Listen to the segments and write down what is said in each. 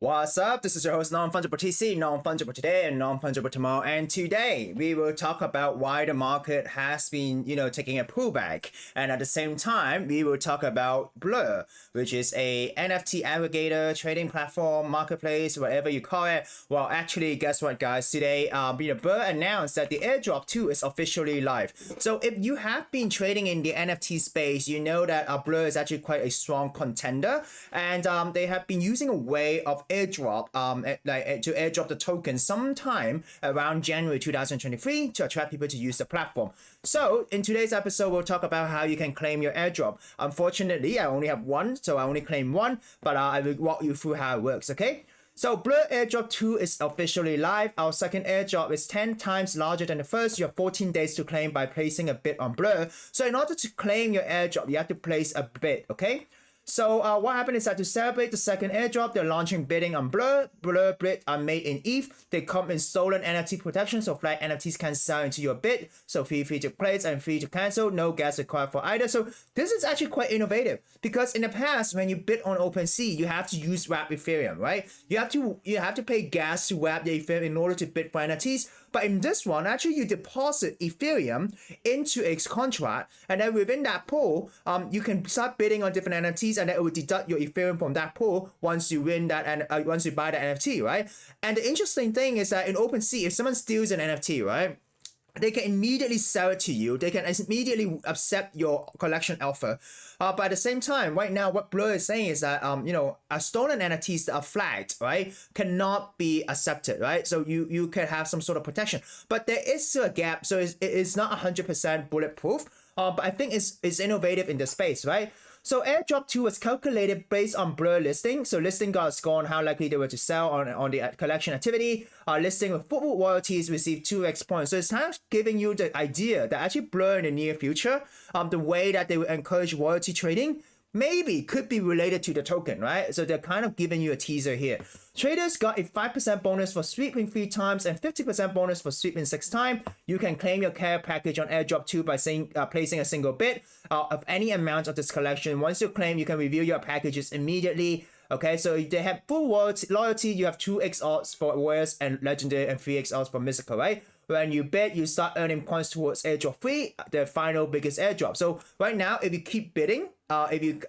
What's up? This is your host Non-Fungible TC, Non-Fungible today and Non-Fungible tomorrow. And today we will talk about why the market has been, taking a pullback. And at the same time, we will talk about BLUR, which is a NFT aggregator, trading platform, marketplace, whatever you call it. Well, actually, guess what, guys? Today, BLUR announced that the Airdrop 2 is officially live. So if you have been trading in the NFT space, you know that BLUR is actually quite a strong contender, and they have been using a way of airdrop to airdrop the token sometime around January 2023 to attract people to use the platform. So in today's episode, we'll talk about how you can claim your airdrop. Unfortunately, I only have one, so I only claim one, but I will walk you through how it works, okay? So BLUR Airdrop 2 is officially live. Our second airdrop is 10 times larger than the first. You have 14 days to claim by placing a bid on BLUR. So in order to claim your airdrop, you have to place a bid, okay? So what happened is that to celebrate the second airdrop, they're launching bidding on BLUR. BLUR bids are made in ETH. They come in stolen NFT protection, so flag NFTs can sell into your bid. So free to place and free to cancel. No gas required for either. So this is actually quite innovative because in the past, when you bid on OpenSea, you have to use wrapped Ethereum, right? You have to pay gas to wrap the Ethereum in order to bid for NFTs. But in this one, actually, you deposit Ethereum into a contract, and then within that pool, you can start bidding on different NFTs, and then it will deduct your Ethereum from that pool once you win that and once you buy the NFT, right? And the interesting thing is that in OpenSea, if someone steals an NFT, right, they can immediately sell it to you. They can immediately accept your collection alpha. But at the same time, right now, what BLUR is saying is that, stolen NFTs that are flagged, right, cannot be accepted, right? So you can have some sort of protection. But there is still a gap, so it's not 100% bulletproof. But I think it's innovative in the space, right? So Airdrop 2 was calculated based on BLUR listing. So listing got a score on how likely they were to sell on the collection activity. Listing with football royalties received 2x points. So it's kind of giving you the idea that actually BLUR in the near future, the way that they will encourage royalty trading, maybe could be related to the token, right? So they're kind of giving you a teaser here. Traders got a 5% bonus for sweeping 3 times and 50% bonus for sweeping 6 times. You can claim your care package on Airdrop 2 by placing a single bid of any amount of this collection. Once you claim, you can review your packages immediately. Okay, so if they have full loyalty, you have 2x odds for rares and legendary and 3x odds for mythical, right? When you bid, you start earning points towards Airdrop 3, the final biggest airdrop. So right now, if you keep bidding, if you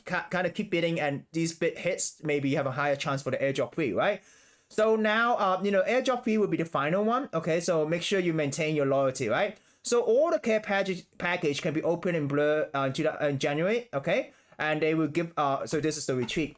kind of keep bidding and these bid hits, maybe you have a higher chance for the Airdrop 3, right? So now, Airdrop 3 will be the final one. Okay, so make sure you maintain your loyalty, right? So all the care package can be opened in BLUR in January, okay? And they will give, so this is the retreat.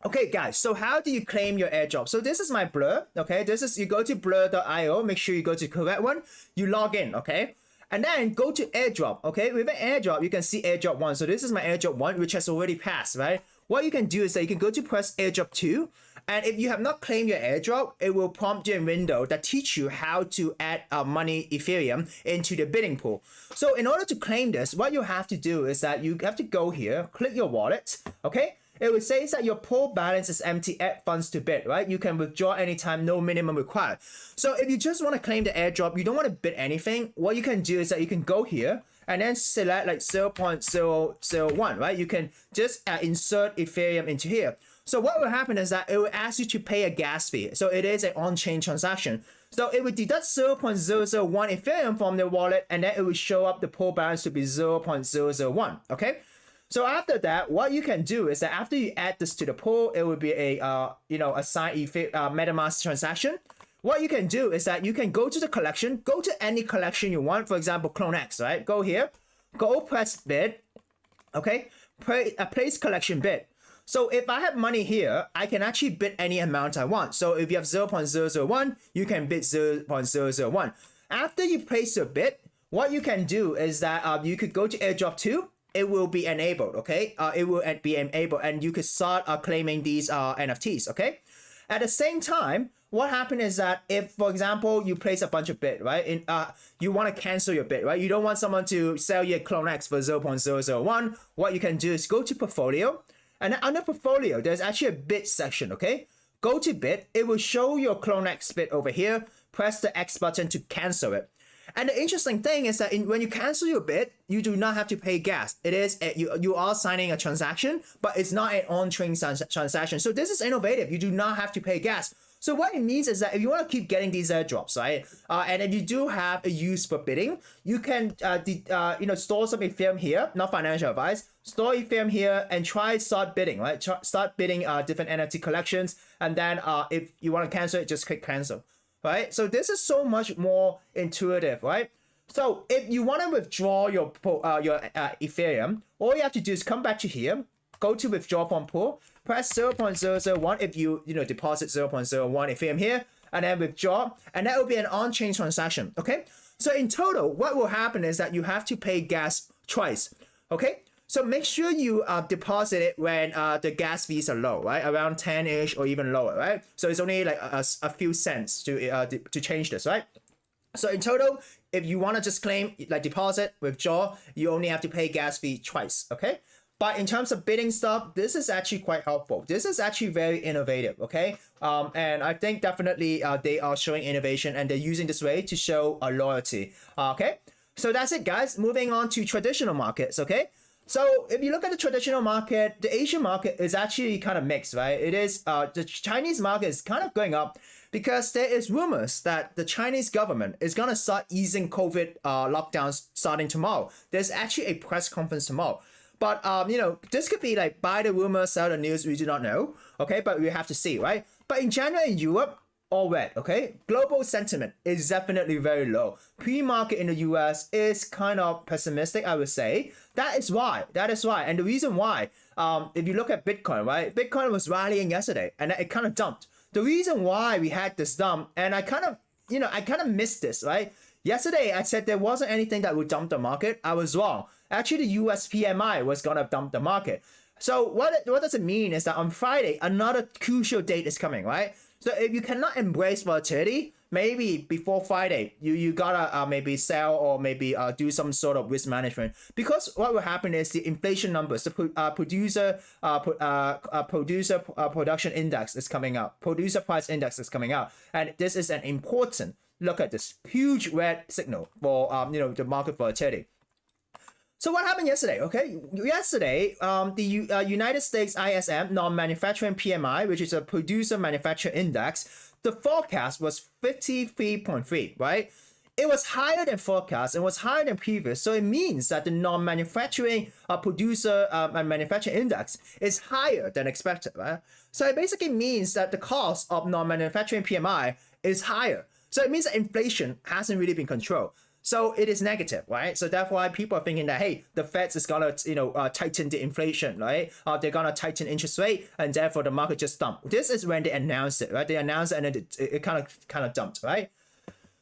Okay, guys, so how do you claim your airdrop? So this is my BLUR, okay? You go to blur.io, make sure you go to the correct one, you log in, okay? And then go to airdrop, okay? With an airdrop, you can see airdrop 1. So this is my airdrop 1, which has already passed, right? What you can do is that you can go to press airdrop 2, and if you have not claimed your airdrop, it will prompt you a window that teach you how to add money Ethereum into the bidding pool. So in order to claim this, what you have to do is that you have to go here, click your wallet, okay? It will say that your pool balance is empty, add funds to bid, right? You can withdraw anytime, no minimum required. So if you just want to claim the airdrop, you don't want to bid anything, what you can do is that you can go here and then select like 0.001, right? You can just insert Ethereum into here. So what will happen is that it will ask you to pay a gas fee. So it is an on-chain transaction. So it will deduct 0.001 Ethereum from the wallet, and then it will show up the pool balance to be 0.001, okay? So after that, what you can do is that after you add this to the pool, it will be a signed MetaMask transaction. What you can do is that you can go to the collection, go to any collection you want. For example, Clone X, right? Go here, go press bid, okay? Place collection bid. So if I have money here, I can actually bid any amount I want. So if you have 0.001, you can bid 0.001. After you place your bid, what you can do is that you could go to airdrop 2. It will be enabled, okay? It will be enabled, and you could start claiming these NFTs, okay? At the same time, what happened is that if, for example, you place a bunch of bid, right? You want to cancel your bid, right? You don't want someone to sell you a Clone X for 0.001. What you can do is go to portfolio, and then under portfolio, there's actually a bid section, okay? Go to bid. It will show your Clone X bid over here. Press the X button to cancel it. And the interesting thing is that when you cancel your bid, you do not have to pay gas. It is you are signing a transaction, but it's not an on-chain transaction. So this is innovative. You do not have to pay gas. So what it means is that if you want to keep getting these airdrops, right, and if you do have a use for bidding, you can store some Ethereum here, not financial advice, store Ethereum here and try start bidding, right? Start bidding different NFT collections, and then if you want to cancel it, just click cancel, right? So this is so much more intuitive, right? So if you want to withdraw your Ethereum, all you have to do is come back to here, go to withdraw from pool, press 0.001 if you deposit 0.01 Ethereum here, and then withdraw, and that will be an on-chain transaction. Okay, so in total, what will happen is that you have to pay gas twice. Okay, so make sure you deposit it when the gas fees are low, right? Around 10-ish or even lower, right? So it's only like a few cents to change this, right? So in total, if you want to just claim like deposit, withdraw, you only have to pay gas fee twice. Okay. But in terms of bidding stuff, this is actually quite helpful. This is actually very innovative, okay? And I think definitely they are showing innovation and they're using this way to show loyalty, okay? So that's it, guys. Moving on to traditional markets, okay? So if you look at the traditional market, the Asian market is actually kind of mixed, right? It is, the Chinese market is kind of going up because there is rumors that the Chinese government is going to start easing COVID lockdowns starting tomorrow. There's actually a press conference tomorrow. But, this could be like buy the rumor, sell the news, we do not know, okay? But we have to see, right? But in general, in Europe, all red, okay? Global sentiment is definitely very low. Pre-market in the US is kind of pessimistic, I would say. That is why. And the reason why, if you look at Bitcoin, right? Bitcoin was rallying yesterday and it kind of dumped. The reason why we had this dump, and I kind of missed this, right? Yesterday, I said there wasn't anything that would dump the market. I was wrong. Actually, the US PMI was going to dump the market. So what does it mean is that on Friday, another crucial date is coming, right? So if you cannot embrace volatility, maybe before Friday, you gotta maybe sell or maybe do some sort of risk management. Because what will happen is the inflation numbers, the producer production index is coming out. Producer price index is coming out. And this is an important, look at this, huge red signal for the market volatility. So what happened yesterday? Okay, yesterday, the United States ISM, non-manufacturing PMI, which is a producer manufacturer index, the forecast was 53.3, right? It was higher than forecast. It was higher than previous. So it means that the non-manufacturing producer and manufacturing index is higher than expected, right? So it basically means that the cost of non-manufacturing PMI is higher. So it means that inflation hasn't really been controlled. So it is negative, right? So that's why people are thinking that, hey, the Fed is gonna, tighten the inflation, right? They're gonna tighten interest rate, and therefore the market just dumped. This is when they announced it, right? They announced it and then it kind of dumped, right?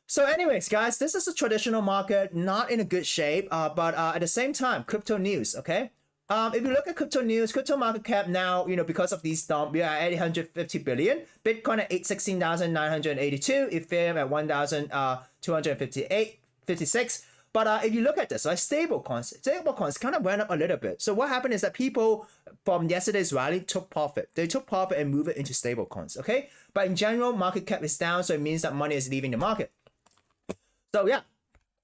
So anyways, guys, this is a traditional market, not in a good shape, but at the same time, crypto news, okay? If you look at crypto news, crypto market cap now, because of these dump, we are at 850 billion, Bitcoin at 16,982, Ethereum at 1,258. 56. But if you look at this, right, stablecoins kind of went up a little bit. So what happened is that people from yesterday's rally took profit. They took profit and moved it into stablecoins, okay? But in general, market cap is down, so it means that money is leaving the market. So yeah,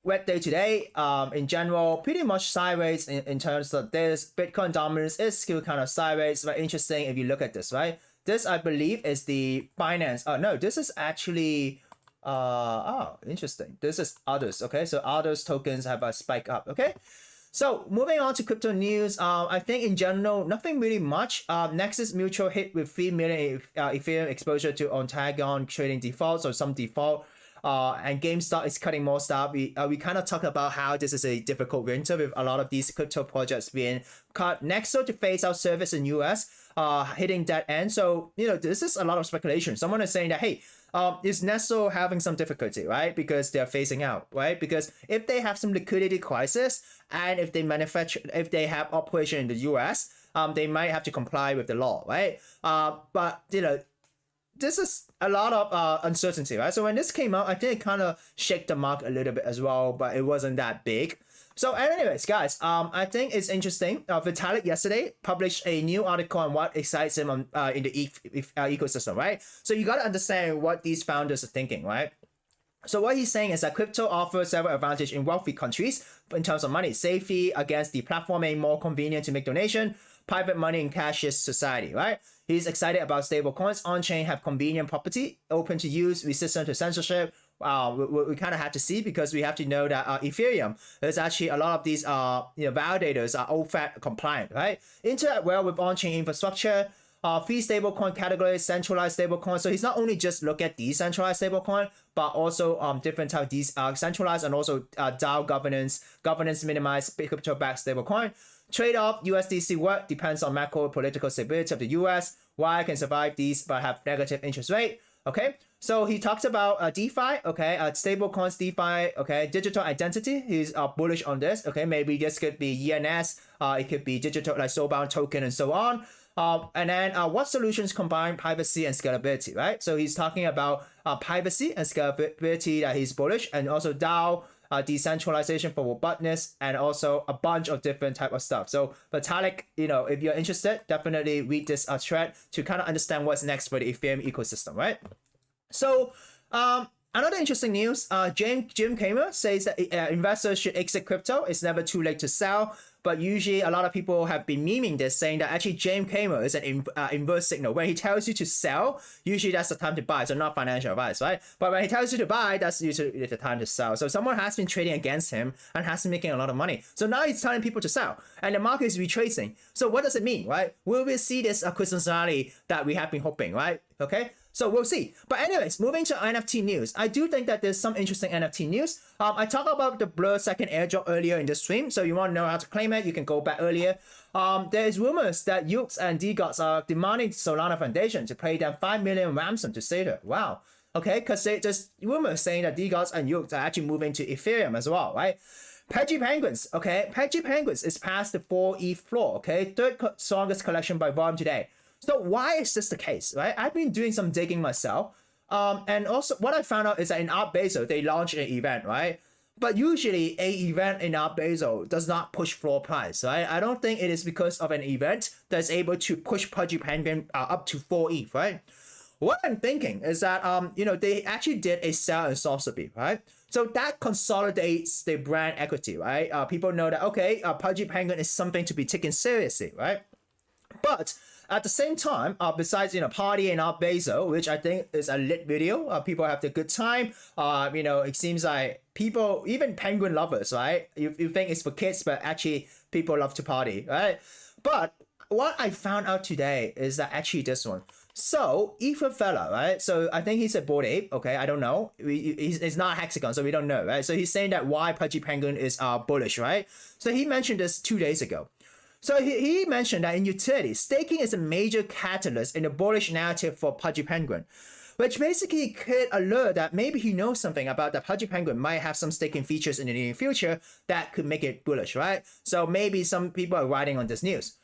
wet day today. In general, pretty much sideways in terms of this. Bitcoin dominance is still kind of sideways. But interesting if you look at this, right? This, I believe, is the Binance. Oh, no, this is actually... interesting. This is others, okay? So others tokens have a spike up, okay? So moving on to crypto news, I think in general, nothing really much. Nexus Mutual hit with 3 million Ethereum exposure to Ontagon trading defaults or some default. And GameStop is cutting more staff. We kind of talked about how this is a difficult winter with a lot of these crypto projects being cut. Nexo to phase out service in US, hitting that end. So, this is a lot of speculation. Someone is saying that, hey, is Nexo having some difficulty, right? Because they're phasing out, right? Because if they have some liquidity crisis and if they have operation in the US, they might have to comply with the law, right? But, this is a lot of uncertainty, right? So when this came out, I think it kind of shook the market a little bit as well, but it wasn't that big. So anyways, guys, I think it's interesting. Vitalik yesterday published a new article on what excites him in the ecosystem, right? So you got to understand what these founders are thinking, right? So what he's saying is that crypto offers several advantages in wealthy countries in terms of money safety against deplatforming, more convenient to make donation, private money in cashless society, right? He's excited about stablecoins. On-chain have convenient property, open to use, resistant to censorship. We kind of have to see, because we have to know that Ethereum, there's actually a lot of these validators are OFAC compliant, right? Interact well with on-chain infrastructure. Free stablecoin categories, centralized stablecoin. So he's not only just look at decentralized stablecoin, but also different type of centralized and also DAO governance minimized crypto-backed stablecoin. Trade-off USDC work depends on macro political stability of the US. Why can survive these but have negative interest rate? Okay, so he talks about DeFi, okay, stablecoins, DeFi, okay, digital identity. He's bullish on this. Okay, maybe this could be ENS, it could be digital like soulbound token and so on. And then what solutions combine privacy and scalability, right? So he's talking about privacy and scalability that he's bullish, and also DAO, decentralization for robustness, and also a bunch of different type of stuff. So Vitalik, if you're interested, definitely read this thread to kind of understand what's next for the Ethereum ecosystem, right? So another interesting news, Jim Cramer says that investors should exit crypto. It's never too late to sell. But usually a lot of people have been memeing this, saying that actually James Cramer is an inverse signal. When he tells you to sell, usually that's the time to buy. So not financial advice, right? But when he tells you to buy, that's usually the time to sell. So someone has been trading against him and has been making a lot of money. So now he's telling people to sell, and the market is retracing. So what does it mean, right? Will we see this Christmas rally that we have been hoping, right? Okay. So we'll see. But anyways, moving to NFT news. I do think that there's some interesting NFT news. I talked about the BLUR second airdrop earlier in the stream. So you want to know how to claim it, you can go back earlier. There is rumors that Yux and DGots are demanding Solana Foundation to pay them 5 million ransom to Sator. Wow. Okay, because there's rumors saying that DGots and Yux are actually moving to Ethereum as well, right? Peggy Penguins, okay? Peggy Penguins is past the 4 ETH floor, okay? Third strongest collection by volume today. So why is this the case, right? I've been doing some digging myself. And also what I found out is that in Art Basel, they launched an event, right? But usually a event in Art Basel does not push floor price, right? I don't think it is because of an event that's able to push Pudgy Penguin up to 4 ETH, right? What I'm thinking is that, they actually did a sell and Sotheby's, right? So that consolidates the brand equity, right? People know that, okay, Pudgy Penguin is something to be taken seriously, right? But at the same time, besides party and Art Basel, which I think is a lit video, people have the good time. It seems like people, even penguin lovers, right? You think it's for kids, but actually people love to party, right? But what I found out today is that actually this one. So Ether fella, right? So I think he's a Bored Ape. Okay, I don't know. He's not a hexagon, so we don't know, right? So he's saying that why Pudgy Penguin is bullish, right? So he mentioned this 2 days ago. So he mentioned that in utility, staking is a major catalyst in the bullish narrative for Pudgy Penguin, which basically could alert that maybe he knows something about that Pudgy Penguin might have some staking features in the near future that could make it bullish, right? So maybe some people are riding on this news.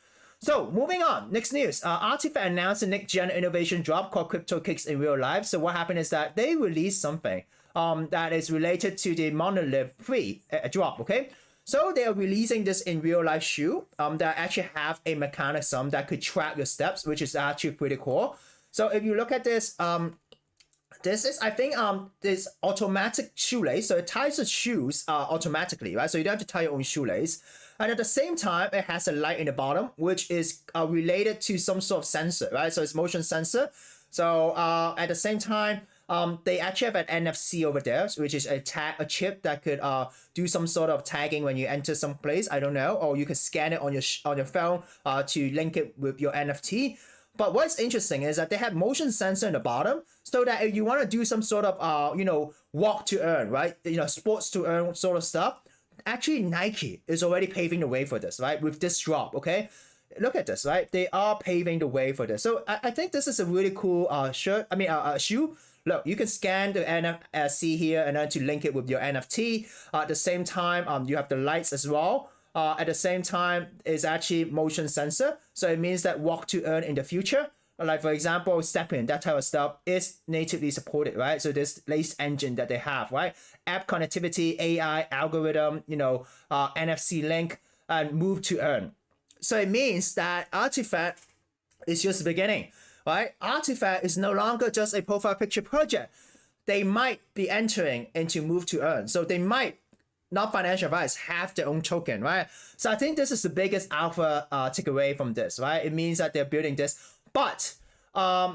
So moving on, next news. Artifact announced a next gen innovation drop called Crypto Kicks in Real Life. So what happened is that they released something that is related to the Monolith 3 drop, okay? So they are releasing this in real life shoe that actually have a mechanism that could track your steps, which is actually pretty cool. So if you look at this, this is, I think, this automatic shoelace. So it ties the shoes automatically, right? So you don't have to tie your own shoelace. And at the same time, it has a light in the bottom, which is related to some sort of sensor, right? So it's motion sensor. So at the same time, they actually have an NFC over there, which is a chip that could do some sort of tagging when you enter some place. I don't know, or you can scan it on your phone to link it with your NFT. But what's interesting is that they have motion sensor in the bottom, so that if you want to do some sort of walk to earn, right? Sports to earn sort of stuff. Actually, Nike is already paving the way for this, right? With this drop, okay? Look at this, right? They are paving the way for this. So I think this is a really cool shoe. Look, you can scan the NFC here and then to link it with your NFT. At the same time, you have the lights as well. At the same time, it's actually motion sensor. So it means that walk to earn in the future, like for example, Stepin, that type of stuff is natively supported, right? So this latest engine that they have, right? App connectivity, AI, algorithm, NFC link, and move to earn. So it means that Artifact is just the beginning, right? Artifact is no longer just a profile picture project. they might be entering into move to earn. So they might, not financial advice, have their own token, right? So I think this is the biggest alpha takeaway from this, right? It means that they're building this, but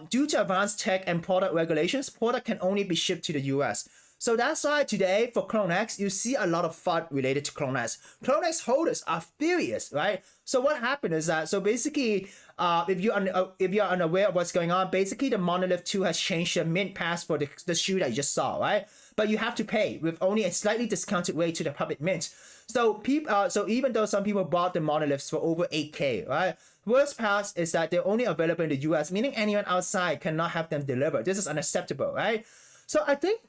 due to advanced tech and product regulations, product can only be shipped to the US. So that's why today for CloneX, you see a lot of FUD related to CloneX. CloneX holders are furious, right? So what happened is that, so basically, if you're unaware of what's going on, basically the Monolith 2 has changed the mint pass for the shoe that you just saw, right? But you have to pay with only a slightly discounted rate to the public mint. So so even though some people bought the monoliths for over 8K, right? Worst part is that they're only available in the US, meaning anyone outside cannot have them delivered. This is unacceptable, right? So I think,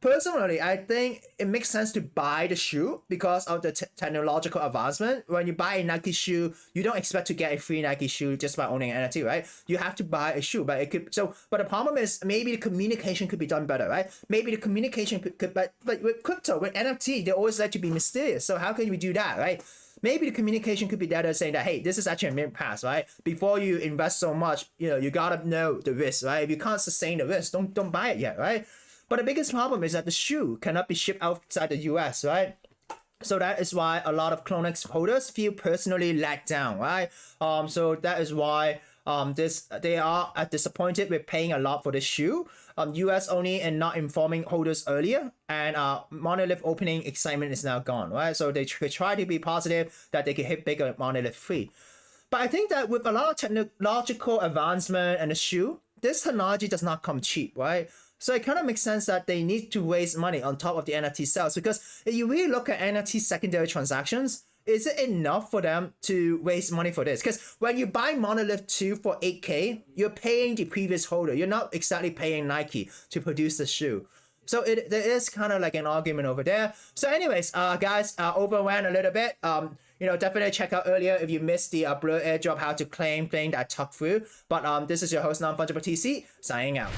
personally, I think it makes sense to buy the shoe because of the technological advancement. When you buy a Nike shoe, you don't expect to get a free Nike shoe just by owning an NFT, right? You have to buy a shoe, but it could, but the problem is maybe the communication could be done better, right? Maybe the communication could but with crypto, with NFT, they always like to be mysterious. So how can we do that, right? Maybe the communication could be better, saying that, hey, this is actually a mint pass, right? Before you invest so much, you gotta know the risk, right? If you can't sustain the risk, don't buy it yet, right? But the biggest problem is that the shoe cannot be shipped outside the US, right? So that is why a lot of CloneX holders feel personally let down, right? So that is why they are disappointed with paying a lot for the shoe. US only and not informing holders earlier, and Monolith opening excitement is now gone, right? So they try to be positive that they can hit bigger Monolith free. But I think that with a lot of technological advancement and the shoe, this technology does not come cheap, right? So it kind of makes sense that they need to raise money on top of the NFT sales, because if you really look at NFT secondary transactions, is it enough for them to raise money for this? Because when you buy Monolith 2 for 8K, you're paying the previous holder. You're not exactly paying Nike to produce the shoe. So there is kind of like an argument over there. So anyways, guys, overran a little bit. Definitely check out earlier if you missed the BLUR Airdrop, how to claim thing that I talked through. But this is your host, Non-Fungible TC, signing out.